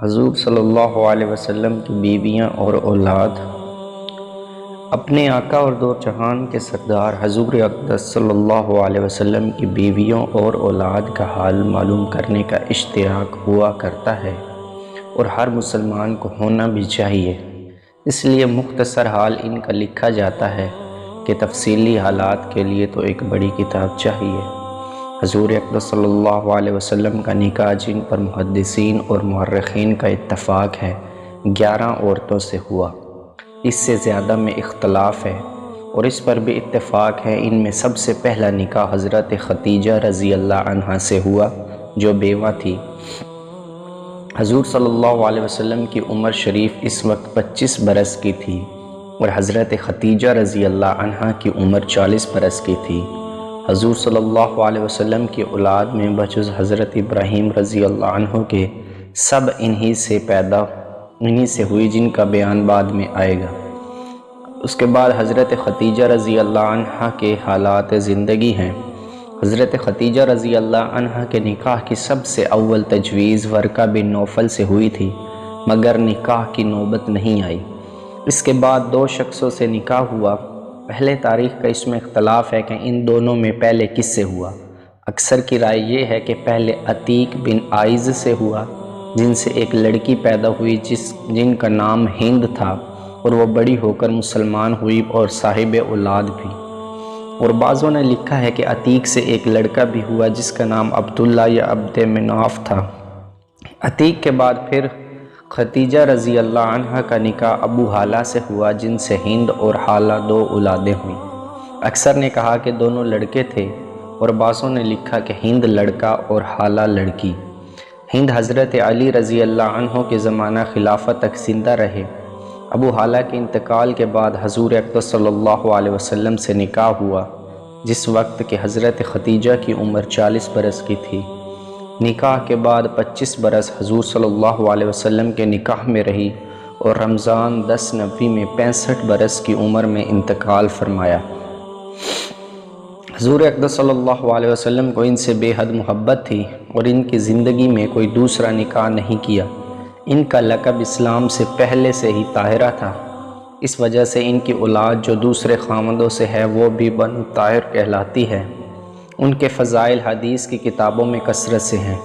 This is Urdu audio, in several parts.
حضور صلی اللہ علیہ وسلم کی بیویاں اور اولاد۔ اپنے آقا اور دو جہان کے سردار حضور اقدس صلی اللہ علیہ وسلم کی بیویوں اور اولاد کا حال معلوم کرنے کا اشتیاق ہوا کرتا ہے اور ہر مسلمان کو ہونا بھی چاہیے۔ اس لیے مختصر حال ان کا لکھا جاتا ہے کہ تفصیلی حالات کے لیے تو ایک بڑی کتاب چاہیے۔ حضور اقدس صلی اللہ علیہ وسلم کا نکاح، جن پر محدثین اور مورخین کا اتفاق ہے، 11 عورتوں سے ہوا۔ اس سے زیادہ میں اختلاف ہے اور اس پر بھی اتفاق ہے۔ ان میں سب سے پہلا نکاح حضرت خدیجہ رضی اللہ عنہا سے ہوا، جو بیوہ تھی۔ حضور صلی اللہ علیہ وسلم کی عمر شریف اس وقت 25 برس کی تھی اور حضرت خدیجہ رضی اللہ عنہا کی عمر 40 برس کی تھی۔ حضور صلی اللہ علیہ وسلم کی اولاد میں بجز حضرت ابراہیم رضی اللہ عنہ کے سب انہی سے ہوئی، جن کا بیان بعد میں آئے گا۔ اس کے بعد حضرت خدیجہ رضی اللہ عنہا کے حالات زندگی ہیں۔ حضرت خدیجہ رضی اللہ عنہا کے نکاح کی سب سے اول تجویز ورقہ بن نوفل سے ہوئی تھی، مگر نکاح کی نوبت نہیں آئی۔ اس کے بعد 2 شخصوں سے نکاح ہوا۔ پہلے تاریخ کا اس میں اختلاف ہے کہ ان دونوں میں پہلے کس سے ہوا۔ اکثر کی رائے یہ ہے کہ پہلے عتیق بن عائز سے ہوا، جن سے ایک لڑکی پیدا ہوئی جن کا نام ہند تھا، اور وہ بڑی ہو کر مسلمان ہوئی اور صاحب اولاد بھی۔ اور بعضوں نے لکھا ہے کہ عتیق سے ایک لڑکا بھی ہوا جس کا نام عبداللہ یا عبد مناف تھا۔ عتیق کے بعد پھر خدیجہ رضی اللہ عنہا کا نکاح ابو حالہ سے ہوا، جن سے ہند اور حالہ 2 اولادیں ہوئیں۔ اکثر نے کہا کہ دونوں لڑکے تھے اور بعضوں نے لکھا کہ ہند لڑکا اور حالہ لڑکی۔ ہند حضرت علی رضی اللہ عنہ کے زمانہ خلافت تک زندہ رہے۔ ابو حالہ کے انتقال کے بعد حضور اقدس صلی اللہ علیہ وسلم سے نکاح ہوا، جس وقت کہ حضرت خدیجہ کی عمر 40 برس کی تھی۔ نکاح کے بعد 25 برس حضور صلی اللہ علیہ وسلم کے نکاح میں رہی اور رمضان 10 نبوی میں 65 برس کی عمر میں انتقال فرمایا۔ حضور اقدس صلی اللہ علیہ وسلم کو ان سے بے حد محبت تھی اور ان کی زندگی میں کوئی دوسرا نکاح نہیں کیا۔ ان کا لقب اسلام سے پہلے سے ہی طاہرہ تھا، اس وجہ سے ان کی اولاد جو دوسرے خاوندوں سے ہے وہ بھی بنو طاہر کہلاتی ہے۔ ان کے فضائل حدیث کی کتابوں میں کثرت سے ہیں۔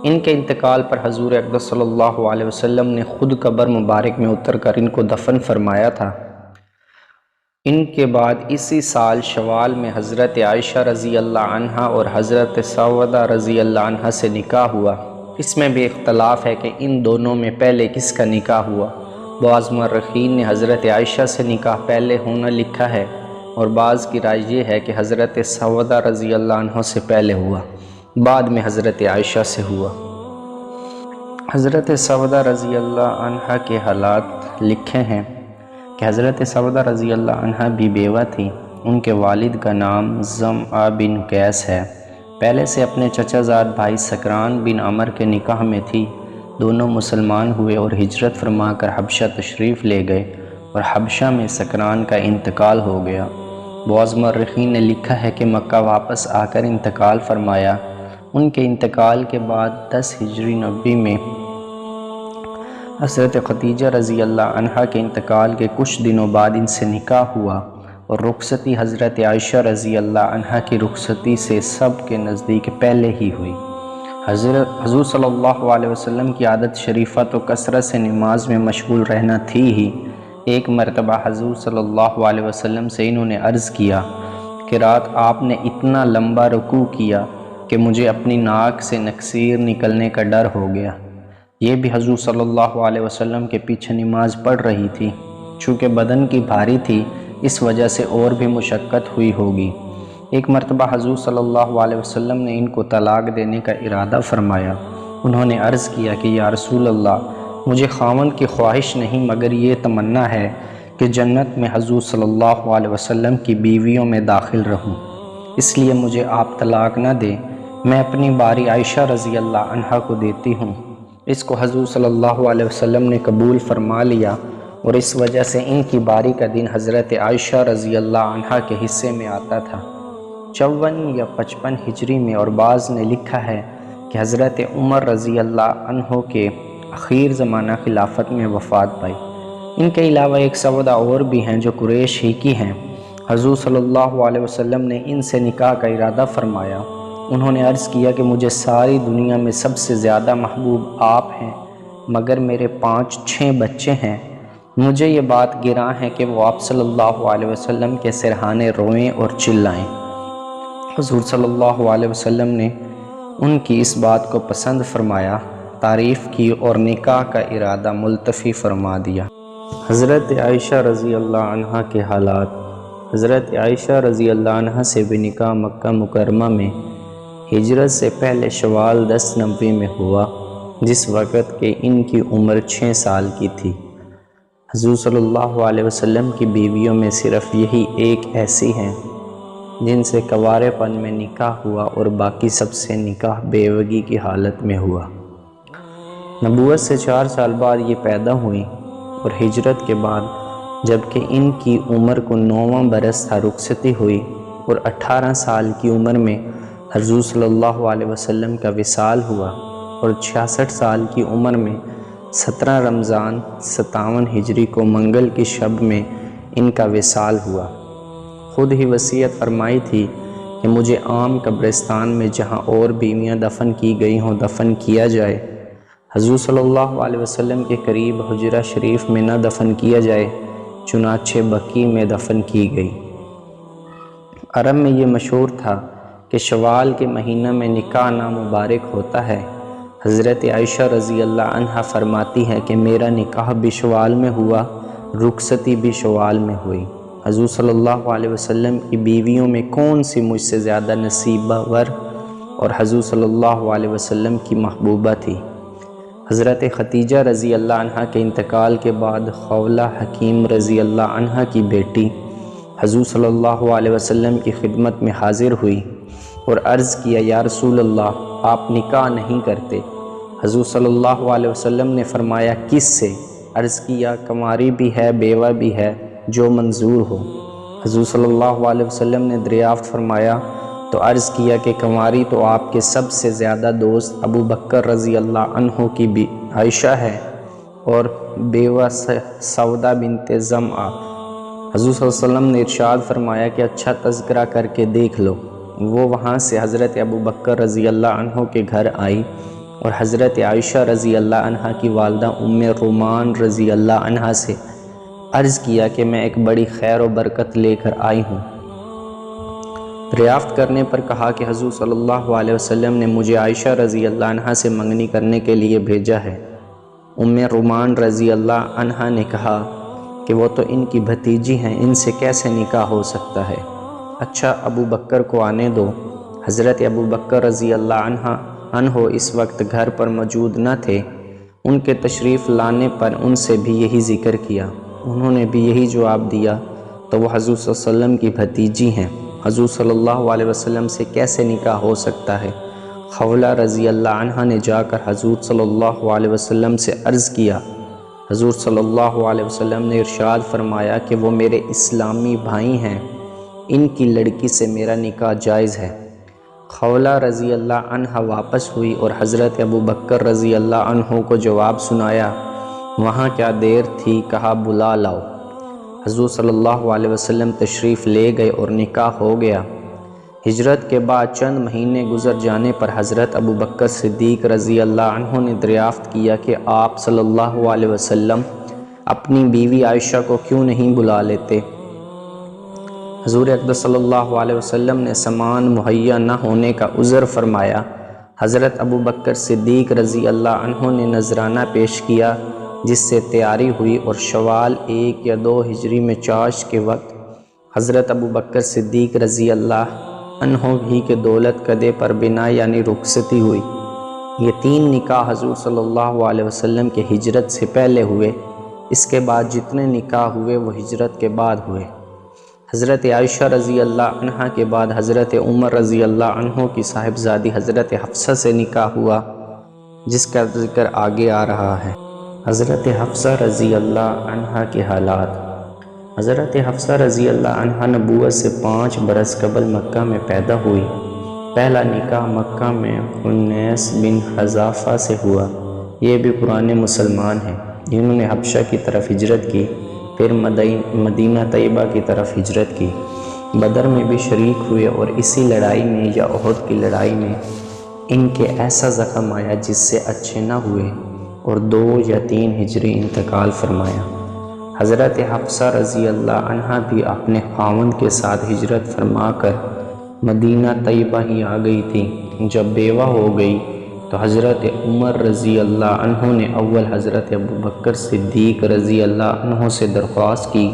ان کے انتقال پر حضور اقدس صلی اللہ علیہ وسلم نے خود قبر مبارک میں اتر کر ان کو دفن فرمایا تھا۔ ان کے بعد اسی سال شوال میں حضرت عائشہ رضی اللہ عنہا اور حضرت سودہ رضی اللہ عنہا سے نکاح ہوا۔ اس میں بھی اختلاف ہے کہ ان دونوں میں پہلے کس کا نکاح ہوا۔ بعض مورخین نے حضرت عائشہ سے نکاح پہلے ہونا لکھا ہے اور بعض کی رائے یہ ہے کہ حضرت سودہ رضی اللہ عنہ سے پہلے ہوا، بعد میں حضرت عائشہ سے ہوا۔ حضرت سودہ رضی اللہ عنہ کے حالات لکھے ہیں کہ حضرت سودہ رضی اللہ عنہ بھی بیوہ تھی۔ ان کے والد کا نام زمعہ بن قیس ہے۔ پہلے سے اپنے چچا زاد بھائی سکران بن عمر کے نکاح میں تھی۔ دونوں مسلمان ہوئے اور ہجرت فرما کر حبشہ تشریف لے گئے اور حبشہ میں سکران کا انتقال ہو گیا۔ بعض مورخین نے لکھا ہے کہ مکہ واپس آ کر انتقال فرمایا۔ ان کے انتقال کے بعد 10 ہجری نبوی میں حضرت خدیجہ رضی اللہ عنہا کے انتقال کے کچھ دنوں بعد ان سے نکاح ہوا اور رخصتی حضرت عائشہ رضی اللہ عنہا کی رخصتی سے سب کے نزدیک پہلے ہی ہوئی۔ حضور صلی اللہ علیہ وسلم کی عادت شریفہ تو کثرت سے نماز میں مشغول رہنا تھی ہی۔ ایک مرتبہ حضور صلی اللہ علیہ وسلم سے انہوں نے عرض کیا کہ رات آپ نے اتنا لمبا رکوع کیا کہ مجھے اپنی ناک سے نکسیر نکلنے کا ڈر ہو گیا۔ یہ بھی حضور صلی اللہ علیہ وسلم کے پیچھے نماز پڑھ رہی تھی۔ چونکہ بدن کی بھاری تھی، اس وجہ سے اور بھی مشقت ہوئی ہوگی۔ ایک مرتبہ حضور صلی اللہ علیہ وسلم نے ان کو طلاق دینے کا ارادہ فرمایا۔ انہوں نے عرض کیا کہ یا رسول اللہ، مجھے خاوند کی خواہش نہیں، مگر یہ تمنا ہے کہ جنت میں حضور صلی اللہ علیہ وسلم کی بیویوں میں داخل رہوں، اس لیے مجھے آپ طلاق نہ دیں، میں اپنی باری عائشہ رضی اللہ عنہا کو دیتی ہوں۔ اس کو حضور صلی اللہ علیہ وسلم نے قبول فرما لیا اور اس وجہ سے ان کی باری کا دن حضرت عائشہ رضی اللہ عنہا کے حصے میں آتا تھا 54 یا 55 ہجری میں، اور بعض نے لکھا ہے کہ حضرت عمر رضی اللہ عنہ کے اخیر زمانہ خلافت میں وفات پائی۔ ان کے علاوہ ایک سودا اور بھی ہیں جو قریش ہی کی ہیں۔ حضور صلی اللہ علیہ وسلم نے ان سے نکاح کا ارادہ فرمایا۔ انہوں نے عرض کیا کہ مجھے ساری دنیا میں سب سے زیادہ محبوب آپ ہیں، مگر میرے 5-6 بچے ہیں۔ مجھے یہ بات گراں ہے کہ وہ آپ صلی اللہ علیہ وسلم کے سرہانے روئیں اور چلائیں۔ حضور صلی اللہ علیہ وسلم نے ان کی اس بات کو پسند فرمایا، تعریف کی اور نکاح کا ارادہ ملتفی فرما دیا۔ حضرت عائشہ رضی اللہ عنہ کے حالات۔ حضرت عائشہ رضی اللہ عنہ سے بھی نکاح مکہ مکرمہ میں ہجرت سے پہلے شوال 1090 میں ہوا، جس وقت کہ ان کی عمر 6 سال کی تھی۔ حضور صلی اللہ علیہ وسلم کی بیویوں میں صرف یہی ایک ایسی ہیں جن سے کنوارے پن میں نکاح ہوا، اور باقی سب سے نکاح بیوگی کی حالت میں ہوا۔ نبوت سے 4 سال بعد یہ پیدا ہوئیں، اور ہجرت کے بعد جبکہ ان کی عمر کو 9واں برس تھا رخصتی ہوئی، اور 18 سال کی عمر میں حضور صلی اللہ علیہ وسلم کا وصال ہوا، اور 66 سال کی عمر میں 17 رمضان 57 ہجری کو منگل کی شب میں ان کا وصال ہوا۔ خود ہی وصیت فرمائی تھی کہ مجھے عام قبرستان میں جہاں اور بیویاں دفن کی گئی ہوں دفن کیا جائے، حضور صلی اللہ علیہ وسلم کے قریب حجرہ شریف میں نہ دفن کیا جائے، چنانچہ بقیع میں دفن کی گئی۔ عرب میں یہ مشہور تھا کہ شوال کے مہینہ میں نکاح نامبارک ہوتا ہے۔ حضرت عائشہ رضی اللہ عنہ فرماتی ہے کہ میرا نکاح بھی شوال میں ہوا، رخصتی بھی شوال میں ہوئی۔ حضور صلی اللہ علیہ وسلم کی بیویوں میں کون سی مجھ سے زیادہ نصیبہ ور اور حضور صلی اللہ علیہ وسلم کی محبوبہ تھی؟ حضرت خدیجہ رضی اللہ عنہ کے انتقال کے بعد خولہ حکیم رضی اللہ عنہ کی بیٹی حضور صلی اللہ علیہ وسلم کی خدمت میں حاضر ہوئی اور عرض کیا، یا رسول اللہ، آپ نکاح نہیں کرتے؟ حضور صلی اللہ علیہ وسلم نے فرمایا، کس سے؟ عرض کیا، کنواری بھی ہے، بیوہ بھی ہے، جو منظور ہو۔ حضور صلی اللہ علیہ وسلم نے دریافت فرمایا تو عرض کیا کہ کنواری تو آپ کے سب سے زیادہ دوست ابو بکر رضی اللہ عنہ کی بھی عائشہ ہے، اور بیوہ سودا بنت زمعہ۔ حضور صلی اللہ علیہ وسلم نے ارشاد فرمایا کہ اچھا تذکرہ کر کے دیکھ لو۔ وہ وہاں سے حضرت ابو بکر رضی اللہ عنہ کے گھر آئی اور حضرت عائشہ رضی اللہ عنہ کی والدہ ام رومان رضی اللہ عنہ سے عرض کیا کہ میں ایک بڑی خیر و برکت لے کر آئی ہوں۔ دریافت کرنے پر کہا کہ حضور صلی اللہ علیہ وسلم نے مجھے عائشہ رضی اللہ عنہ سے منگنی کرنے کے لیے بھیجا ہے۔ ام رومان رضی اللہ عنہ نے کہا کہ وہ تو ان کی بھتیجی ہیں، ان سے کیسے نکاح ہو سکتا ہے؟ اچھا ابو بکر کو آنے دو۔ حضرت ابو بکر رضی اللہ عنہ اس وقت گھر پر موجود نہ تھے۔ ان کے تشریف لانے پر ان سے بھی یہی ذکر کیا، انہوں نے بھی یہی جواب دیا، تو وہ حضور صلی اللہ علیہ وسلم کی بھتیجی ہیں، حضور صلی اللہ علیہ وسلم سے کیسے نکاح ہو سکتا ہے؟ خولہ رضی اللہ عنہ نے جا کر حضور صلی اللہ علیہ وسلم سے عرض کیا۔ حضور صلی اللہ علیہ وسلم نے ارشاد فرمایا کہ وہ میرے اسلامی بھائی ہیں، ان کی لڑکی سے میرا نکاح جائز ہے۔ خولہ رضی اللہ عنہ واپس ہوئی اور حضرت ابو بکر رضی اللہ عنہ کو جواب سنایا۔ وہاں کیا دیر تھی، کہا بلا لاؤ۔ حضور صلی اللہ علیہ وسلم تشریف لے گئے اور نکاح ہو گیا۔ ہجرت کے بعد چند مہینے گزر جانے پر حضرت ابو بکر صدیق رضی اللہ عنہ نے دریافت کیا کہ آپ صلی اللہ علیہ وسلم اپنی بیوی عائشہ کو کیوں نہیں بلا لیتے؟ حضور اقدس صلی اللہ علیہ وسلم نے سامان مہیا نہ ہونے کا عذر فرمایا۔ حضرت ابو بکر صدیق رضی اللہ عنہ نے نذرانہ پیش کیا، جس سے تیاری ہوئی، اور شوال 1 یا 2 ہجری میں چاش کے وقت حضرت ابو بکر صدیق رضی اللہ عنہ ہی کے دولت قدے پر بنا یعنی رخصتی ہوئی۔ یہ 3 نکاح حضور صلی اللہ علیہ وسلم کے ہجرت سے پہلے ہوئے۔ اس کے بعد جتنے نکاح ہوئے وہ ہجرت کے بعد ہوئے۔ حضرت عائشہ رضی اللہ عنہ کے بعد حضرت عمر رضی اللہ عنہ کی صاحبزادی حضرت حفصہ سے نکاح ہوا، جس کا ذکر آگے آ رہا ہے۔ حضرت حفصہ رضی اللہ عنہ کے حالات۔ حضرت حفصہ رضی اللہ عنہ نبوت سے 5 برس قبل مکہ میں پیدا ہوئی۔ پہلا نکاح مکہ میں خنیس بن حذافہ سے ہوا، یہ بھی پرانے مسلمان ہیں جنہوں نے حبشہ کی طرف ہجرت کی، پھر مدینہ طیبہ کی طرف ہجرت کی، بدر میں بھی شریک ہوئے، اور اسی لڑائی میں یا احد کی لڑائی میں ان کے ایسا زخم آیا جس سے اچھے نہ ہوئے، اور 2 یا 3 ہجری انتقال فرمایا۔ حضرت حفصہ رضی اللہ عنہ بھی اپنے خاوند کے ساتھ ہجرت فرما کر مدینہ طیبہ ہی آ گئی تھی۔ جب بیوہ ہو گئی تو حضرت عمر رضی اللہ عنہ نے اول حضرت ابوبکر صدیق رضی اللہ عنہ سے درخواست کی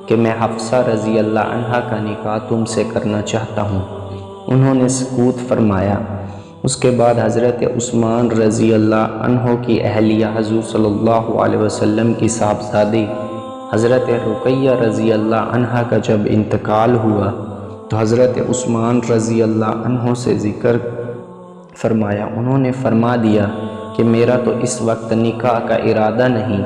کہ میں حفصہ رضی اللہ عنہ کا نکاح تم سے کرنا چاہتا ہوں۔ انہوں نے سکوت فرمایا۔ اس کے بعد حضرت عثمان رضی اللہ عنہ کی اہلیہ حضور صلی اللہ علیہ وسلم کی صاحبزادی حضرت رقیہ رضی اللہ عنہ کا جب انتقال ہوا تو حضرت عثمان رضی اللہ عنہ سے ذکر فرمایا۔ انہوں نے فرما دیا کہ میرا تو اس وقت نکاح کا ارادہ نہیں۔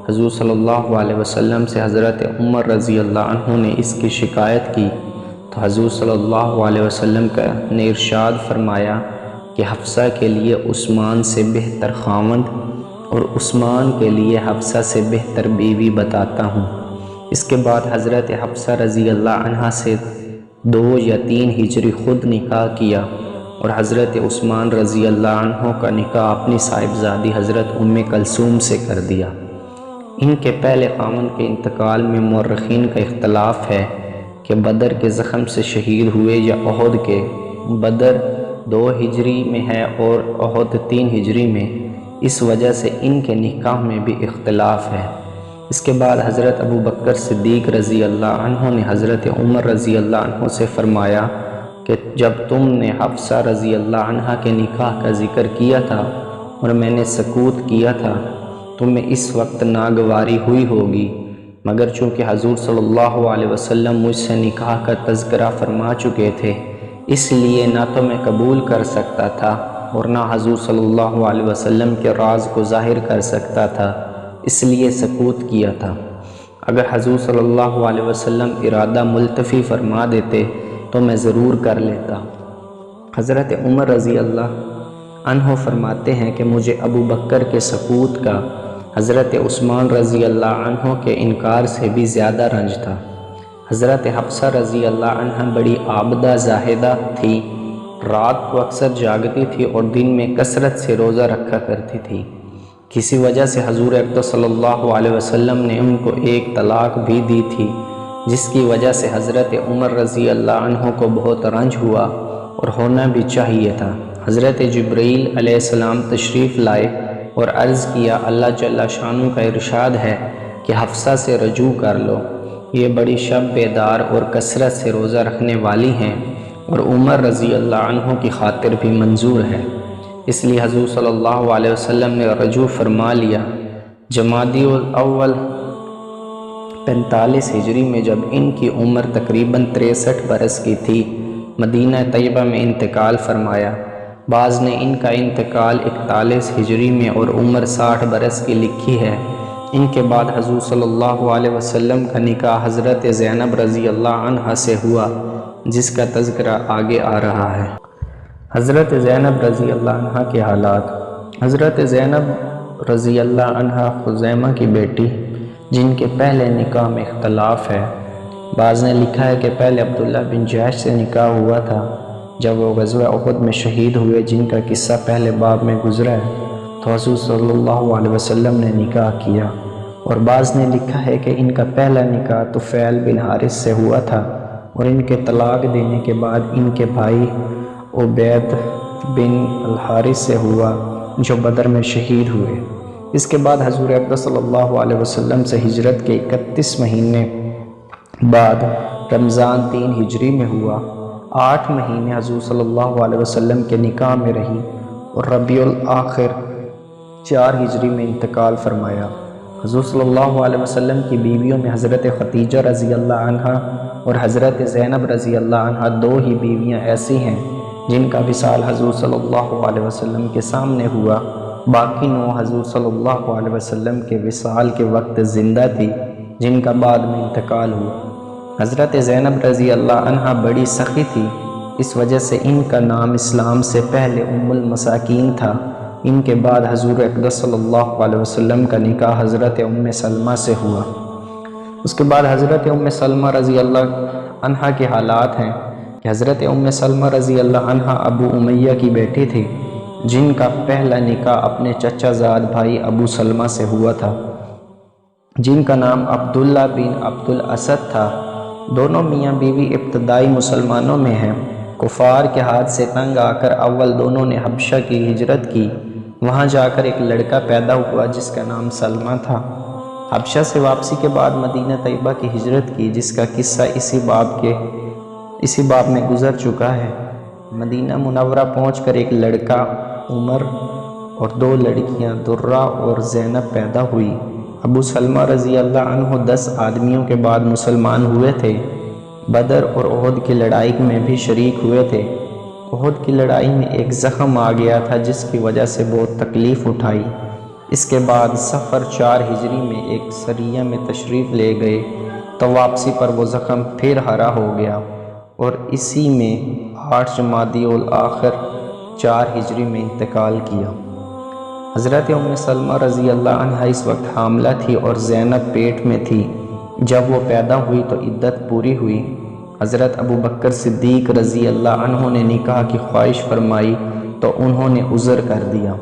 حضور صلی اللہ علیہ وسلم سے حضرت عمر رضی اللہ عنہ نے اس کی شکایت کی تو حضور صلی اللہ علیہ وسلم نے ارشاد فرمایا کہ حفصہ کے لیے عثمان سے بہتر خاوند اور عثمان کے لیے حفصہ سے بہتر بیوی بتاتا ہوں۔ اس کے بعد حضرت حفصہ رضی اللہ عنہ سے 2 یا 3 ہجری خود نکاح کیا، اور حضرت عثمان رضی اللہ عنہ کا نکاح اپنی صاحبزادی حضرت ام کلثوم سے کر دیا۔ ان کے پہلے خاوند کے انتقال میں مورخین کا اختلاف ہے کہ بدر کے زخم سے شہید ہوئے یا احد کے۔ بدر 2 ہجری میں ہے اور احد 3 ہجری میں، اس وجہ سے ان کے نکاح میں بھی اختلاف ہے۔ اس کے بعد حضرت ابوبکر صدیق رضی اللہ عنہ نے حضرت عمر رضی اللہ عنہ سے فرمایا کہ جب تم نے حفصہ رضی اللہ عنہ کے نکاح کا ذکر کیا تھا اور میں نے سکوت کیا تھا، تمہیں اس وقت ناگواری ہوئی ہوگی، مگر چونکہ حضور صلی اللہ علیہ وسلم مجھ سے نکاح کا تذکرہ فرما چکے تھے، اس لیے نہ تو میں قبول کر سکتا تھا اور نہ حضور صلی اللہ علیہ وسلم کے راز کو ظاہر کر سکتا تھا، اس لیے سکوت کیا تھا۔ اگر حضور صلی اللہ علیہ وسلم ارادہ ملتفی فرما دیتے تو میں ضرور کر لیتا۔ حضرت عمر رضی اللہ عنہ فرماتے ہیں کہ مجھے ابو بکر کے سکوت کا حضرت عثمان رضی اللہ عنہ کے انکار سے بھی زیادہ رنج تھا۔ حضرت حفصہ رضی اللہ عنہ بڑی عابدہ زاہدہ تھی، رات کو اکثر جاگتی تھی اور دن میں کثرت سے روزہ رکھا کرتی تھی۔ کسی وجہ سے حضور اقدس صلی اللہ علیہ وسلم نے ان کو 1 طلاق بھی دی تھی، جس کی وجہ سے حضرت عمر رضی اللہ عنہ کو بہت رنج ہوا اور ہونا بھی چاہیے تھا۔ حضرت جبرائیل علیہ السلام تشریف لائے اور عرض کیا، اللہ جل شانہ کا ارشاد ہے کہ حفصہ سے رجوع کر لو، یہ بڑی شب بیدار اور کثرت سے روزہ رکھنے والی ہیں اور عمر رضی اللہ عنہ کی خاطر بھی منظور ہے۔ اس لیے حضور صلی اللہ علیہ وسلم نے رجوع فرما لیا۔ جمادی الاول 45 ہجری میں جب ان کی عمر تقریباً 63 برس کی تھی، مدینہ طیبہ میں انتقال فرمایا۔ بعض نے ان کا انتقال 41 ہجری میں اور عمر 60 برس کی لکھی ہے۔ ان کے بعد حضور صلی اللہ علیہ وسلم کا نکاح حضرت زینب رضی اللہ عنہ سے ہوا، جس کا تذکرہ آگے آ رہا ہے۔ حضرت زینب رضی اللہ عنہ کے حالات۔ حضرت زینب رضی اللہ عنہ خزیمہ کی بیٹی، جن کے پہلے نکاح میں اختلاف ہے۔ بعض نے لکھا ہے کہ پہلے عبداللہ بن جحش سے نکاح ہوا تھا جب وہ غزوہ احد میں شہید ہوئے، جن کا قصہ پہلے باب میں گزرا ہے، تو حضور صلی اللہ علیہ وسلم نے نکاح کیا۔ اور بعض نے لکھا ہے کہ ان کا پہلا نکاح طفیل بن حارث سے ہوا تھا اور ان کے طلاق دینے کے بعد ان کے بھائی عبید بن الحارث سے ہوا، جو بدر میں شہید ہوئے۔ اس کے بعد حضور اقدس صلی اللہ علیہ وسلم سے ہجرت کے 31 مہینے بعد رمضان 3 ہجری میں ہوا۔ 8 مہینے حضور صلی اللہ علیہ وسلم کے نکاح میں رہی اور ربیع الاخر 4 ہجری میں انتقال فرمایا۔ حضور صلی اللہ علیہ وسلم کی بیویوں میں حضرت خدیجہ رضی اللہ عنہ اور حضرت زینب رضی اللہ عنہ 2 ہی بیویاں ایسی ہیں جن کا وصال حضور صلی اللہ علیہ وسلم کے سامنے ہوا۔ باقی 9 حضور صلی اللہ علیہ وسلم کے وصال کے وقت زندہ تھی، جن کا بعد میں انتقال ہوا۔ حضرت زینب رضی اللہ عنہ بڑی سخی تھی، اس وجہ سے ان کا نام اسلام سے پہلے ام المساکین تھا ان کے بعد حضور اقدس صلی اللہ علیہ وسلم کا نکاح حضرت ام سلمہ سے ہوا۔ اس کے بعد حضرت ام سلمہ رضی اللہ عنہا کے حالات ہیں کہ حضرت ام سلمہ رضی اللہ عنہا ابو امیہ کی بیٹی تھی، جن کا پہلا نکاح اپنے چچا زاد بھائی ابو سلمہ سے ہوا تھا، جن کا نام عبداللہ بن عبد الاسد تھا۔ دونوں میاں بیوی ابتدائی مسلمانوں میں ہیں۔ کفار کے ہاتھ سے تنگ آ کر اول دونوں نے حبشہ کی ہجرت کی۔ وہاں جا کر ایک لڑکا پیدا ہوا جس کا نام سلمہ تھا۔ حبشہ سے واپسی کے بعد مدینہ طیبہ کی ہجرت کی، جس کا قصہ اسی باب میں گزر چکا ہے۔ مدینہ منورہ پہنچ کر ایک لڑکا عمر اور 2 لڑکیاں درہ اور زینب پیدا ہوئی۔ ابو سلمہ رضی اللہ عنہ 10 آدمیوں کے بعد مسلمان ہوئے تھے۔ بدر اور احد کی لڑائی میں بھی شریک ہوئے تھے۔ احد کی لڑائی میں ایک زخم آ گیا تھا جس کی وجہ سے بہت تکلیف اٹھائی۔ اس کے بعد صفر 4 ہجری میں ایک سریہ میں تشریف لے گئے تو واپسی پر وہ زخم پھر ہرا ہو گیا اور اسی میں 8 جمادی الاخر 4 ہجری میں انتقال کیا۔ حضرت ام سلمہ رضی اللہ عنہا اس وقت حاملہ تھی اور زینب پیٹ میں تھی۔ جب وہ پیدا ہوئی تو عدت پوری ہوئی۔ حضرت ابو بکر صدیق رضی اللہ عنہ نے نکاح کی خواہش فرمائی تو انہوں نے عذر کر دیا۔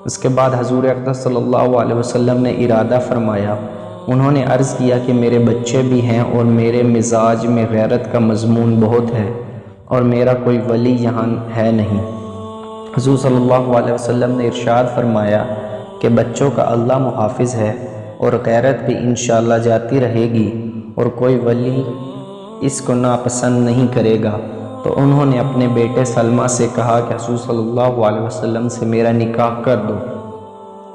اس کے بعد حضور اقدس صلی اللہ علیہ وسلم نے ارادہ فرمایا۔ انہوں نے عرض کیا کہ میرے بچے بھی ہیں اور میرے مزاج میں غیرت کا مضمون بہت ہے اور میرا کوئی ولی یہاں ہے نہیں۔ حضور صلی اللہ علیہ وسلم نے ارشاد فرمایا کہ بچوں کا اللہ محافظ ہے اور غیرت بھی انشاءاللہ جاتی رہے گی اور کوئی ولی اس کو ناپسند نہیں کرے گا۔ تو انہوں نے اپنے بیٹے سلمہ سے کہا کہ حضور صلی اللہ علیہ وسلم سے میرا نکاح کر دو۔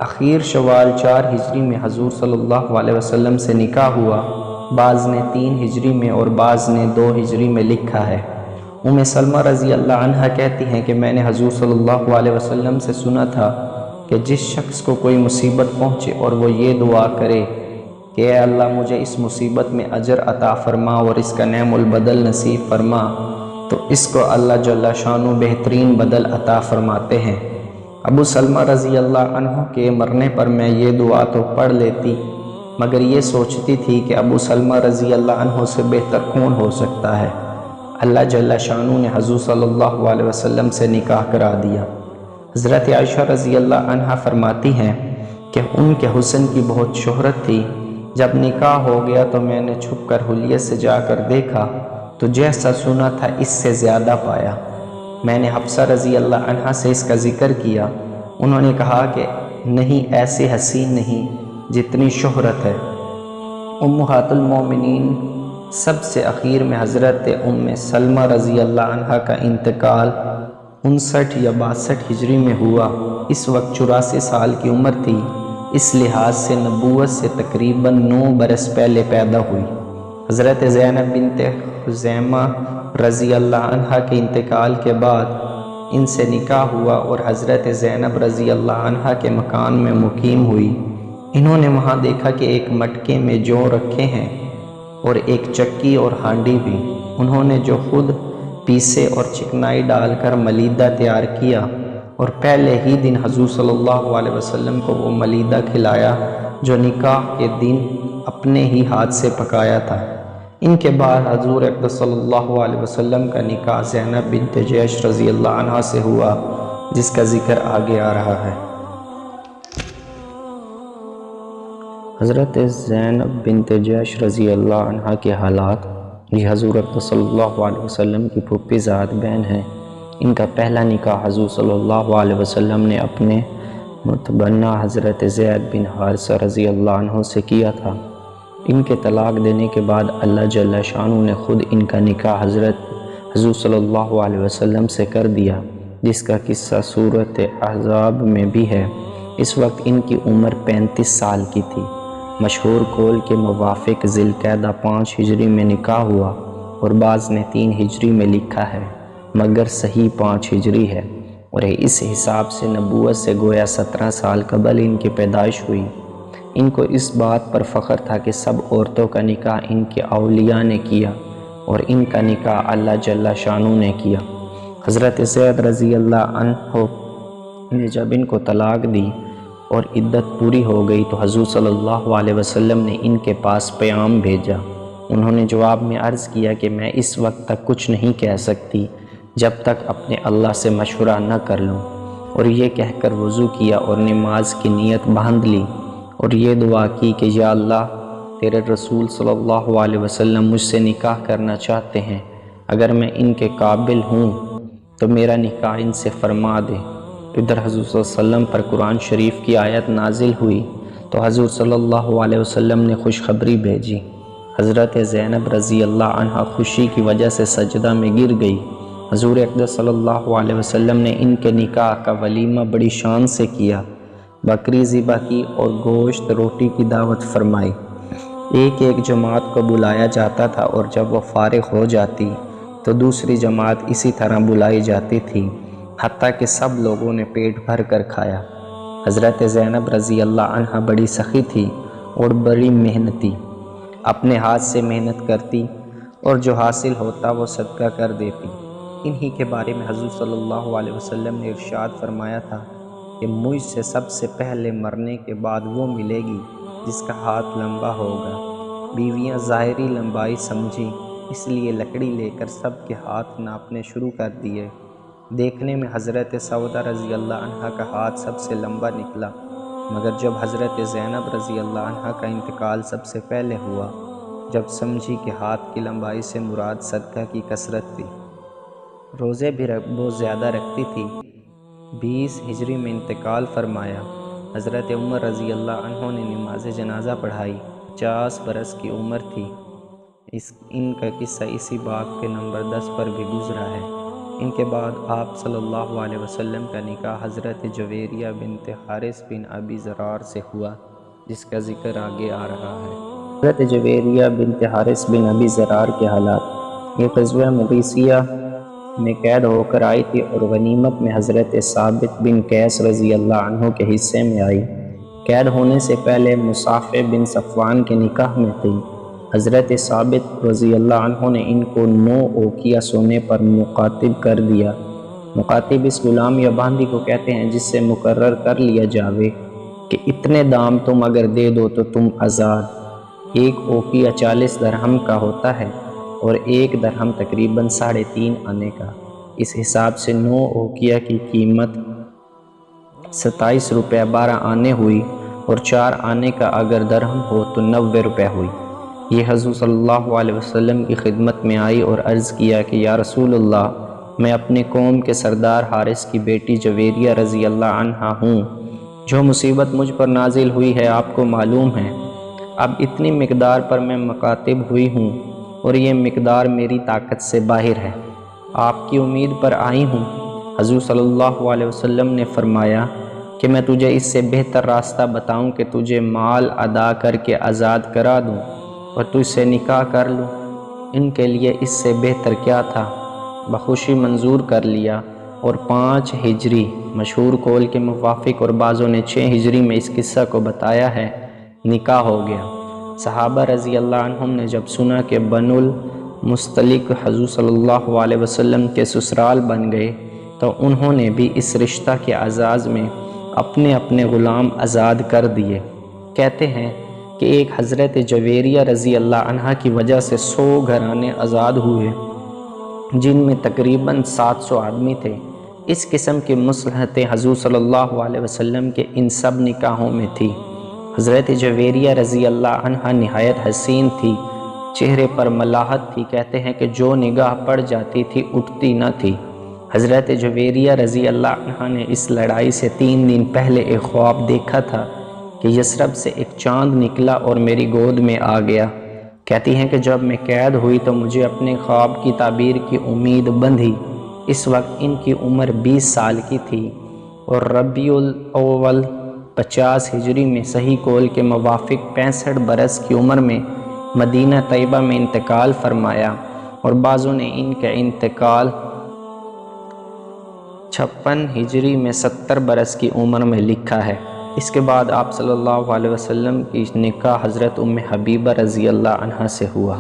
اخیر شوال 4 ہجری میں حضور صلی اللہ علیہ وسلم سے نکاح ہوا۔ بعض نے 3 ہجری میں اور بعض نے 2 ہجری میں لکھا ہے۔ ام سلمہ رضی اللہ عنہا کہتی ہیں کہ میں نے حضور صلی اللہ علیہ وسلم سے سنا تھا کہ جس شخص کو کوئی مصیبت پہنچے اور وہ یہ دعا کرے کہ اے اللہ مجھے اس مصیبت میں اجر عطا فرما اور اس کا نعم البدل نصیب فرما، تو اس کو اللہ جل شانہ بہترین بدل عطا فرماتے ہیں۔ ابو سلمہ رضی اللہ عنہ کے مرنے پر میں یہ دعا تو پڑھ لیتی، مگر یہ سوچتی تھی کہ ابو سلمہ رضی اللہ عنہ سے بہتر کون ہو سکتا ہے۔ اللہ جل شانہ نے حضور صلی اللہ علیہ وسلم سے نکاح کرا دیا۔ حضرت عائشہ رضی اللہ عنہا فرماتی ہیں کہ ان کے حسن کی بہت شہرت تھی۔ جب نکاح ہو گیا تو میں نے چھپ کر حلیے سے جا کر دیکھا تو جیسا سنا تھا اس سے زیادہ پایا۔ میں نے حفصہ رضی اللہ عنہا سے اس کا ذکر کیا۔ انہوں نے کہا کہ نہیں، ایسی حسین نہیں جتنی شہرت ہے۔ امہات المومنین سب سے اخیر میں حضرت ام سلمہ رضی اللہ عنہا کا انتقال 59 یا 62 ہجری میں ہوا۔ اس وقت 84 سال کی عمر تھی۔ اس لحاظ سے نبوت سے تقریباً 9 برس پہلے پیدا ہوئی۔ حضرت زینب بنت خزیمہ رضی اللہ عنہا کے انتقال کے بعد ان سے نکاح ہوا اور حضرت زینب رضی اللہ عنہا کے مکان میں مقیم ہوئی۔ انہوں نے وہاں دیکھا کہ ایک مٹکے میں جو رکھے ہیں اور ایک چکی اور ہانڈی بھی۔ انہوں نے جو خود پیسے اور چکنائی ڈال کر ملیدہ تیار کیا اور پہلے ہی دن حضور صلی اللہ علیہ وسلم کو وہ ملیدہ کھلایا جو نکاح کے دن اپنے ہی ہاتھ سے پکایا تھا۔ ان کے بعد حضور اقدس صلی اللہ علیہ وسلم کا نکاح زینب بنت جیش رضی اللہ عنہا سے ہوا، جس کا ذکر آگے آ رہا ہے۔ حضرت زینب بنت جیش رضی اللہ عنہا کے حالات۔ یہ حضور اقدس صلی اللہ علیہ وسلم کی پھوپھی زاد بہن ہیں۔ ان کا پہلا نکاح حضور صلی اللہ علیہ وسلم نے اپنے متبنہ حضرت زید بن حارثہ رضی اللہ عنہ سے کیا تھا۔ ان کے طلاق دینے کے بعد اللہ جل شانہ نے خود ان کا نکاح حضور صلی اللہ علیہ وسلم سے کر دیا، جس کا قصہ سورۃ احزاب میں بھی ہے۔ اس وقت ان کی عمر 35 سال کی تھی۔ مشہور قول کے موافق ذی القعدہ 5 ہجری میں نکاح ہوا اور بعض نے 3 ہجری میں لکھا ہے، مگر صحیح 5 ہجری ہے اور اس حساب سے نبوت سے گویا 17 سال قبل ان کی پیدائش ہوئی۔ ان کو اس بات پر فخر تھا کہ سب عورتوں کا نکاح ان کے اولیاء نے کیا اور ان کا نکاح اللہ جل شانہ نے کیا۔ حضرت زید رضی اللہ عنہ نے جب ان کو طلاق دی اور عدت پوری ہو گئی تو حضور صلی اللہ علیہ وسلم نے ان کے پاس پیام بھیجا۔ انہوں نے جواب میں عرض کیا کہ میں اس وقت تک کچھ نہیں کہہ سکتی جب تک اپنے اللہ سے مشورہ نہ کر لوں، اور یہ کہہ کر وضو کیا اور نماز کی نیت باندھ لی اور یہ دعا کی کہ یا اللہ، تیرے رسول صلی اللہ علیہ وسلم مجھ سے نکاح کرنا چاہتے ہیں، اگر میں ان کے قابل ہوں تو میرا نکاح ان سے فرما دے۔ ادھر حضور صلی اللہ علیہ وسلم پر قرآن شریف کی آیت نازل ہوئی تو حضور صلی اللہ علیہ وسلم نے خوشخبری بھیجی۔ حضرت زینب رضی اللہ عنہ خوشی کی وجہ سے سجدہ میں گر گئی۔ حضور اقدس صلی اللہ علیہ وسلم نے ان کے نکاح کا ولیمہ بڑی شان سے کیا، بکری ذبح کی اور گوشت روٹی کی دعوت فرمائی۔ ایک ایک جماعت کو بلایا جاتا تھا اور جب وہ فارغ ہو جاتی تو دوسری جماعت اسی طرح بلائی جاتی تھی، حتیٰ کہ سب لوگوں نے پیٹ بھر کر کھایا۔ حضرت زینب رضی اللہ عنہ بڑی سخی تھی اور بڑی محنتی، اپنے ہاتھ سے محنت کرتی اور جو حاصل ہوتا وہ صدقہ کر دیتی۔ انہی کے بارے میں حضور صلی اللہ علیہ وسلم نے ارشاد فرمایا تھا کہ مجھ سے سب سے پہلے مرنے کے بعد وہ ملے گی جس کا ہاتھ لمبا ہوگا۔ بیویاں ظاہری لمبائی سمجھی، اس لیے لکڑی لے کر سب کے ہاتھ ناپنے شروع کر دیے۔ دیکھنے میں حضرت سودہ رضی اللہ عنہ کا ہاتھ سب سے لمبا نکلا، مگر جب حضرت زینب رضی اللہ عنہ کا انتقال سب سے پہلے ہوا، جب سمجھی کہ ہاتھ کی لمبائی سے مراد صدقہ کی کثرت تھی۔ روزے بھی بہت زیادہ رکھتی تھی۔ 20 ہجری میں انتقال فرمایا۔ حضرت عمر رضی اللہ عنہ نے نماز جنازہ پڑھائی، 50 برس کی عمر تھی۔ ان کا قصہ اسی باب کے نمبر 10 پر بھی گزرا ہے۔ ان کے بعد آپ صلی اللہ علیہ وسلم کا نکاح حضرت جویریہ بنت حارث بن ابی زرار سے ہوا، جس کا ذکر آگے آ رہا ہے۔ حضرت جویریہ بنت حارث بن ابی زرار کے حالات: یہ غزوہ مریسیہ میں قید ہو کر آئی تھی اور غنیمت میں حضرت ثابت بن قیس رضی اللہ عنہ کے حصے میں آئی۔ قید ہونے سے پہلے مصافح بن صفوان کے نکاح میں تھی۔ حضرت ثابت رضی اللہ عنہ نے ان کو 9 اوقیہ سونے پر مکاتب کر دیا۔ مکاتب اس غلام یا باندی کو کہتے ہیں جس سے مقرر کر لیا جاوے کہ اتنے دام تم اگر دے دو تو تم آزاد۔ ایک اوقیہ 40 درہم کا ہوتا ہے اور ایک درہم تقریباً 3.5 آنے کا۔ اس حساب سے 9 اوقیہ کی قیمت 27 روپے 12 آنے ہوئی، اور 4 آنے کا اگر درہم ہو تو 90 روپے ہوئی۔ یہ حضور صلی اللہ علیہ وسلم کی خدمت میں آئی اور عرض کیا کہ یا رسول اللہ، میں اپنے قوم کے سردار حارث کی بیٹی جویریہ رضی اللہ عنہا ہوں۔ جو مصیبت مجھ پر نازل ہوئی ہے آپ کو معلوم ہے۔ اب اتنی مقدار پر میں مکاتب ہوئی ہوں اور یہ مقدار میری طاقت سے باہر ہے۔ آپ کی امید پر آئی ہوں۔ حضور صلی اللہ علیہ وسلم نے فرمایا کہ میں تجھے اس سے بہتر راستہ بتاؤں کہ تجھے مال ادا کر کے آزاد کرا دوں اور تجھ سے نکاح کر لوں۔ ان کے لیے اس سے بہتر کیا تھا؟ بخوشی منظور کر لیا اور 5 ہجری مشہور قول کے موافق، اور بعضوں نے 6 ہجری میں اس قصہ کو بتایا ہے، نکاح ہو گیا۔ صحابہ رضی اللہ عنہم نے جب سنا کہ بنو المستلق حضور صلی اللہ علیہ وسلم کے سسرال بن گئے تو انہوں نے بھی اس رشتہ کے اعزاز میں اپنے اپنے غلام آزاد کر دیے۔ کہتے ہیں کہ ایک حضرت جویریہ رضی اللہ عنہ کی وجہ سے 100 گھرانے آزاد ہوئے، جن میں تقریباً 700 آدمی تھے۔ اس قسم کی مصلحتیں حضور صلی اللہ علیہ وسلم کے ان سب نکاحوں میں تھی۔ حضرت جویریہ رضی اللہ عنہ نہایت حسین تھی، چہرے پر ملاحت تھی۔ کہتے ہیں کہ جو نگاہ پڑ جاتی تھی اٹھتی نہ تھی۔ حضرت جویریہ رضی اللہ عنہ نے اس لڑائی سے 3 دن پہلے ایک خواب دیکھا تھا کہ یثرب سے ایک چاند نکلا اور میری گود میں آ گیا۔ کہتی ہیں کہ جب میں قید ہوئی تو مجھے اپنے خواب کی تعبیر کی امید بندھی۔ اس وقت ان کی عمر 20 سال کی تھی اور ربیع الاول 50 ہجری میں صحیح قول کے موافق 65 برس کی عمر میں مدینہ طیبہ میں انتقال فرمایا، اور بعضوں نے ان کا انتقال 56 ہجری میں 70 برس کی عمر میں لکھا ہے۔ اس کے بعد آپ صلی اللہ علیہ وسلم کی نکاح حضرت ام حبیبہ رضی اللہ عنہ سے ہوا۔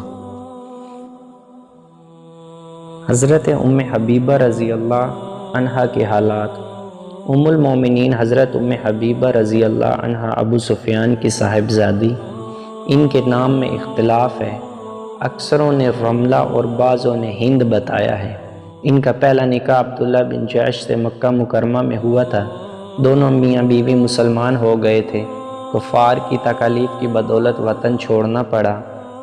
حضرت ام حبیبہ رضی اللہ عنہ کے حالات: ام المومنین حضرت ام حبیبہ رضی اللہ عنہ ابو سفیان کی صاحبزادی، ان کے نام میں اختلاف ہے، اکثروں نے رملہ اور بعضوں نے ہند بتایا ہے۔ ان کا پہلا نکاح عبداللہ بن جعش سے مکہ مکرمہ میں ہوا تھا۔ دونوں میاں بیوی مسلمان ہو گئے تھے۔ کفار کی تکالیف کی بدولت وطن چھوڑنا پڑا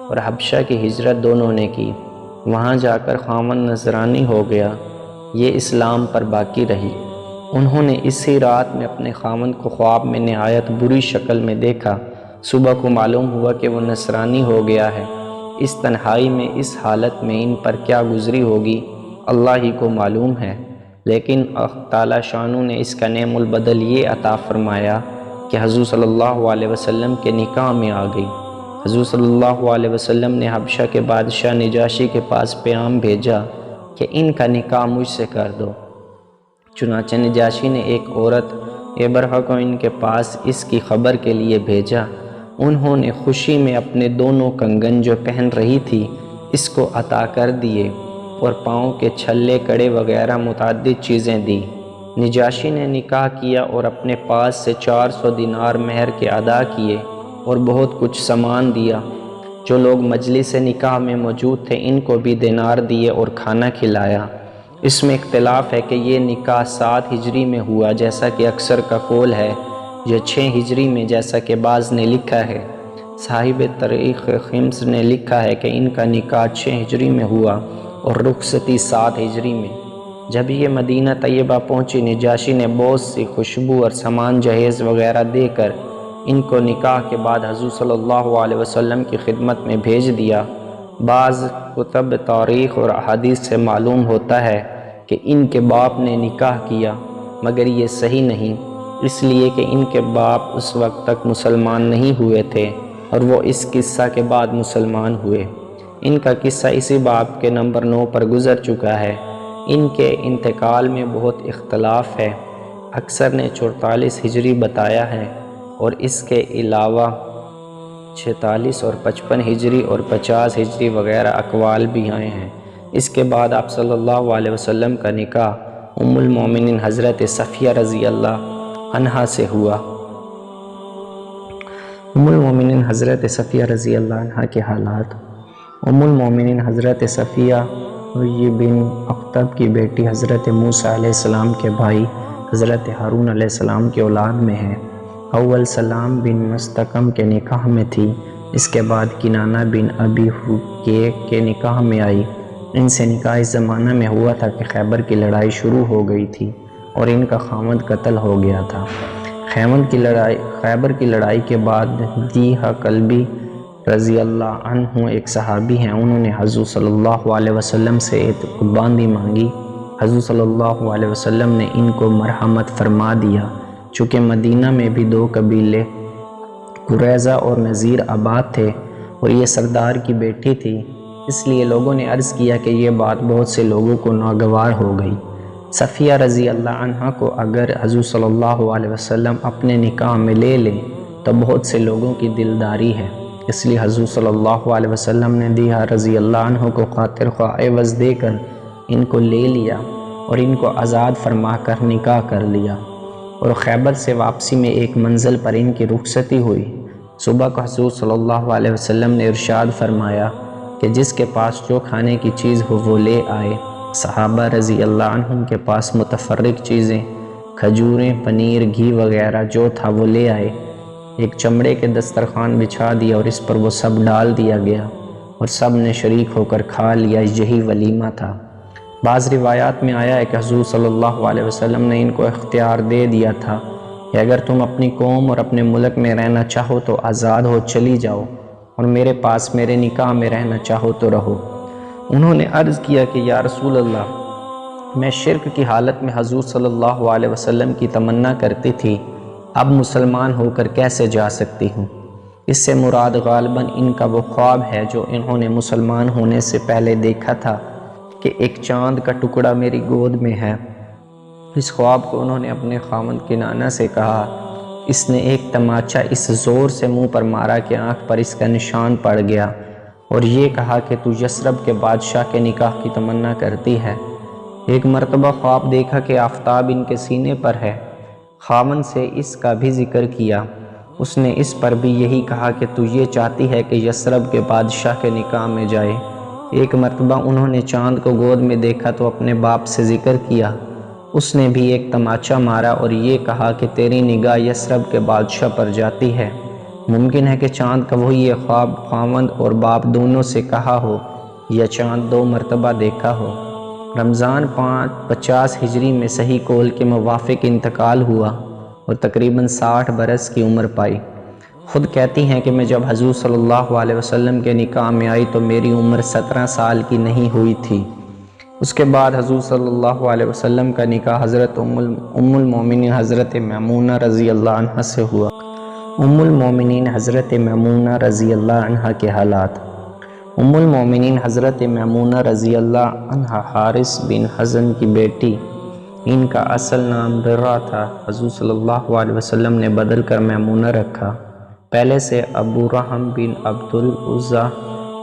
اور حبشہ کی ہجرت دونوں نے کی۔ وہاں جا کر خاوند نصرانی ہو گیا، یہ اسلام پر باقی رہی۔ انہوں نے اسی رات میں اپنے خاوند کو خواب میں نہایت بری شکل میں دیکھا۔ صبح کو معلوم ہوا کہ وہ نصرانی ہو گیا ہے۔ اس تنہائی میں، اس حالت میں ان پر کیا گزری ہوگی اللہ ہی کو معلوم ہے، لیکن تعالیٰ شانو نے اس کا نعم البدل یہ عطا فرمایا کہ حضور صلی اللہ علیہ وسلم کے نکاح میں آ گئی۔ حضور صلی اللہ علیہ وسلم نے حبشہ کے بادشاہ نجاشی کے پاس پیغام بھیجا کہ ان کا نکاح مجھ سے کر دو۔ چنانچہ نجاشی نے ایک عورت ابرہہ کو ان کے پاس اس کی خبر کے لیے بھیجا۔ انہوں نے خوشی میں اپنے دونوں کنگن جو پہن رہی تھی اس کو عطا کر دیے اور پاؤں کے چھلے کڑے وغیرہ متعدد چیزیں دی۔ نجاشی نے نکاح کیا اور اپنے پاس سے 400 دینار مہر کے ادا کیے اور بہت کچھ سامان دیا۔ جو لوگ مجلس نکاح میں موجود تھے ان کو بھی دینار دیے اور کھانا کھلایا۔ اس میں اختلاف ہے کہ یہ نکاح 7 ہجری میں ہوا جیسا کہ اکثر کا قول ہے، یا 6 ہجری میں جیسا کہ بعض نے لکھا ہے۔ صاحب تاریخ خمس نے لکھا ہے کہ ان کا نکاح 6 ہجری میں ہوا اور رخصتی 7 ہجری میں۔ جب یہ مدینہ طیبہ پہنچی، نجاشی نے بہت سی خوشبو اور سامان جہیز وغیرہ دے کر ان کو نکاح کے بعد حضور صلی اللہ علیہ وسلم کی خدمت میں بھیج دیا۔ بعض کتب تاریخ اور احادیث سے معلوم ہوتا ہے کہ ان کے باپ نے نکاح کیا، مگر یہ صحیح نہیں، اس لیے کہ ان کے باپ اس وقت تک مسلمان نہیں ہوئے تھے اور وہ اس قصہ کے بعد مسلمان ہوئے۔ ان کا قصہ اسی باب کے نمبر 9 پر گزر چکا ہے۔ ان کے انتقال میں بہت اختلاف ہے، اکثر نے 44 ہجری بتایا ہے اور اس کے علاوہ 46 اور 55 ہجری اور 50 ہجری وغیرہ اقوال بھی آئے ہیں۔ اس کے بعد آپ صلی اللہ علیہ وسلم کا نکاح ام المومنین حضرت صفیہ رضی اللہ عنہا سے ہوا۔ ام المومنین حضرت صفیہ رضی اللہ عنہا کے حالات۔ ام المومنین حضرت صفیہ حیی بن اخطب کی بیٹی حضرت موسیٰ علیہ السلام کے بھائی حضرت ہارون علیہ السلام کی اولاد میں ہے۔ اول سلام بن مستقم کے نکاح میں تھی، اس کے بعد کنانہ بن ابی حقیق کے نکاح میں آئی۔ ان سے نکاح اس زمانہ میں ہوا تھا کہ خیبر کی لڑائی شروع ہو گئی تھی اور ان کا خاوند قتل ہو گیا تھا۔ خیبر کی لڑائی کے بعد دیہہ کلبی رضی اللہ عنہ ایک صحابی ہیں، انہوں نے حضور صلی اللہ علیہ وسلم سے ایک باندی مانگی۔ حضور صلی اللہ علیہ وسلم نے ان کو مرحمت فرما دیا۔ چونکہ مدینہ میں بھی 2 قبیلے قریظہ اور نذیر آباد تھے اور یہ سردار کی بیٹی تھی، اس لیے لوگوں نے عرض کیا کہ یہ بات بہت سے لوگوں کو ناگوار ہو گئی۔ صفیہ رضی اللہ عنہا کو اگر حضور صلی اللہ علیہ وسلم اپنے نکاح میں لے لیں تو بہت سے لوگوں کی دلداری ہے، اس لیے حضور صلی اللہ علیہ وسلم نے دیہہ رضی اللہ عنہ کو خاطر خواہ عوض دے کر ان کو لے لیا اور ان کو آزاد فرما کر نکاح کر لیا۔ اور خیبر سے واپسی میں ایک منزل پر ان کی رخصتی ہوئی۔ صبح کو حضور صلی اللہ علیہ وسلم نے ارشاد فرمایا کہ جس کے پاس جو کھانے کی چیز ہو وہ لے آئے۔ صحابہ رضی اللہ عنہم کے پاس متفرق چیزیں، کھجوریں، پنیر، گھی وغیرہ جو تھا وہ لے آئے۔ ایک چمڑے کے دسترخوان بچھا دیا اور اس پر وہ سب ڈال دیا گیا اور سب نے شریک ہو کر کھا لیا، یہی ولیمہ تھا۔ بعض روایات میں آیا ہے کہ حضور صلی اللہ علیہ وسلم نے ان کو اختیار دے دیا تھا کہ اگر تم اپنی قوم اور اپنے ملک میں رہنا چاہو تو آزاد ہو چلی جاؤ اور میرے پاس میرے نکاح میں رہنا چاہو تو رہو۔ انہوں نے عرض کیا کہ یا رسول اللہ، میں شرک کی حالت میں حضور صلی اللہ علیہ وسلم کی تمنا کرتی تھی، اب مسلمان ہو کر کیسے جا سکتی ہوں؟ اس سے مراد غالباً ان کا وہ خواب ہے جو انہوں نے مسلمان ہونے سے پہلے دیکھا تھا کہ ایک چاند کا ٹکڑا میری گود میں ہے۔ اس خواب کو انہوں نے اپنے خاوند کنانہ سے کہا۔ اس نے ایک تماچا اس زور سے منہ پر مارا کہ آنکھ پر اس کا نشان پڑ گیا اور یہ کہا کہ تو یثرب کے بادشاہ کے نکاح کی تمنا کرتی ہے۔ ایک مرتبہ خواب دیکھا کہ آفتاب ان کے سینے پر ہے خاوند سے اس کا بھی ذکر کیا۔ اس نے اس پر بھی یہی کہا کہ تو یہ چاہتی ہے کہ یثرب کے بادشاہ کے نکاح میں جائے۔ ایک مرتبہ انہوں نے چاند کو گود میں دیکھا تو اپنے باپ سے ذکر کیا۔ اس نے بھی ایک تماچا مارا اور یہ کہا کہ تیری نگاہ یثرب کے بادشاہ پر جاتی ہے۔ ممکن ہے کہ چاند کا وہی یہ خواب خاوند اور باپ دونوں سے کہا ہو یا چاند 2 مرتبہ دیکھا ہو۔ رمضان 50 ہجری میں صحیح قول کے موافق انتقال ہوا اور تقریباً 60 برس کی عمر پائی۔ خود کہتی ہیں کہ میں جب حضور صلی اللہ علیہ وسلم کے نکاح میں آئی تو میری عمر 17 سال کی نہیں ہوئی تھی۔ اس کے بعد حضور صلی اللہ علیہ وسلم کا نکاح حضرت ام المومنین حضرت میمونہ رضی اللہ عنہ سے ہوا۔ ام المومنین حضرت میمونہ رضی اللہ عنہ کے حالات۔ ام المومنین حضرت میمونہ رضی اللہ عنہ حارث بن حزن کی بیٹی، ان کا اصل نام برہ تھا۔ حضور صلی اللہ علیہ وسلم نے بدل کر میمونہ رکھا۔ پہلے سے ابو رحم بن عبد العزیٰ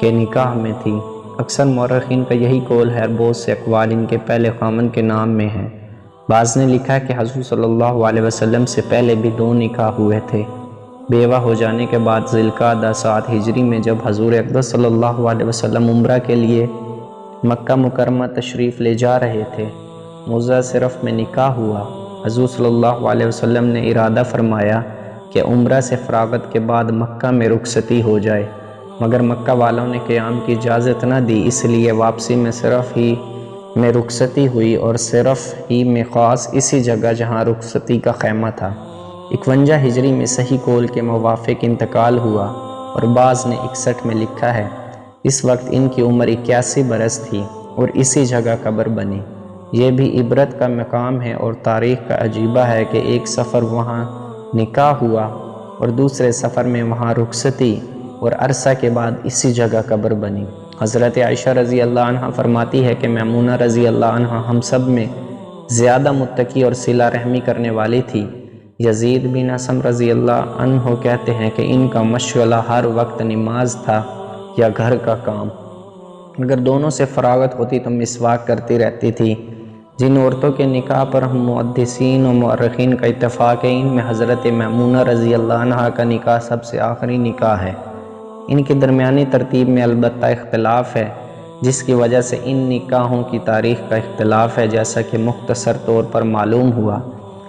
کے نکاح میں تھی۔ اکثر مورخین کا یہی قول ہے، بہت سے اقوال ان کے پہلے خامن کے نام میں ہیں۔ بعض نے لکھا کہ حضور صلی اللہ علیہ وسلم سے پہلے بھی 2 نکاح ہوئے تھے۔ بیوہ ہو جانے کے بعد ذی القعدہ 7 ہجری میں جب حضور اقدس صلی اللہ علیہ وسلم عمرہ کے لیے مکہ مکرمہ تشریف لے جا رہے تھے، موضع صرف میں نکاح ہوا۔ حضور صلی اللہ علیہ وسلم نے ارادہ فرمایا کہ عمرہ سے فراغت کے بعد مکہ میں رخصتی ہو جائے، مگر مکہ والوں نے قیام کی اجازت نہ دی، اس لیے واپسی میں صرف ہی میں رخصتی ہوئی اور صرف ہی میں خاص اسی جگہ جہاں رخصتی کا خیمہ تھا۔ 51 ہجری میں صحیح قول کے موافق انتقال ہوا اور بعض نے 61 میں لکھا ہے۔ اس وقت ان کی عمر 81 برس تھی اور اسی جگہ قبر بنی۔ یہ بھی عبرت کا مقام ہے اور تاریخ کا عجیبہ ہے کہ ایک سفر وہاں نکاح ہوا اور دوسرے سفر میں وہاں رخصتی اور عرصہ کے بعد اسی جگہ قبر بنی۔ حضرت عائشہ رضی اللہ عنہ فرماتی ہے کہ میمونہ رضی اللہ عنہ ہم سب میں زیادہ متقی اور صلہ رحمی کرنے والی تھی۔ یزید بن اسم رضی اللہ عنہ کہتے ہیں کہ ان کا مشغلہ ہر وقت نماز تھا یا گھر کا کام۔ اگر دونوں سے فراغت ہوتی تو مسواک کرتی رہتی تھی۔ جن عورتوں کے نکاح پر ہم محدثین و مورخین کا اتفاق ہے، ان میں حضرت میمونہ رضی اللہ عنہ کا نکاح سب سے آخری نکاح ہے۔ ان کی درمیانی ترتیب میں البتہ اختلاف ہے، جس کی وجہ سے ان نکاحوں کی تاریخ کا اختلاف ہے، جیسا کہ مختصر طور پر معلوم ہوا۔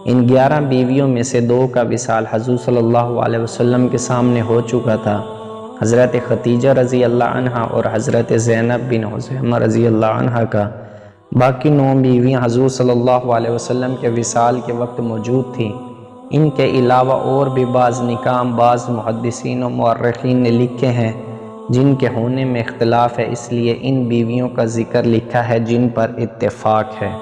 ان 11 بیویوں میں سے 2 کا وصال حضور صلی اللہ علیہ وسلم کے سامنے ہو چکا تھا، حضرت خدیجہ رضی اللہ عنہا اور حضرت زینب بن خزیمہ رضی اللہ عنہا کا۔ باقی 9 بیویاں حضور صلی اللہ علیہ وسلم کے وصال کے وقت موجود تھیں۔ ان کے علاوہ اور بھی بعض نکاح بعض محدثین و مورخین نے لکھے ہیں جن کے ہونے میں اختلاف ہے، اس لیے ان بیویوں کا ذکر لکھا ہے جن پر اتفاق ہے۔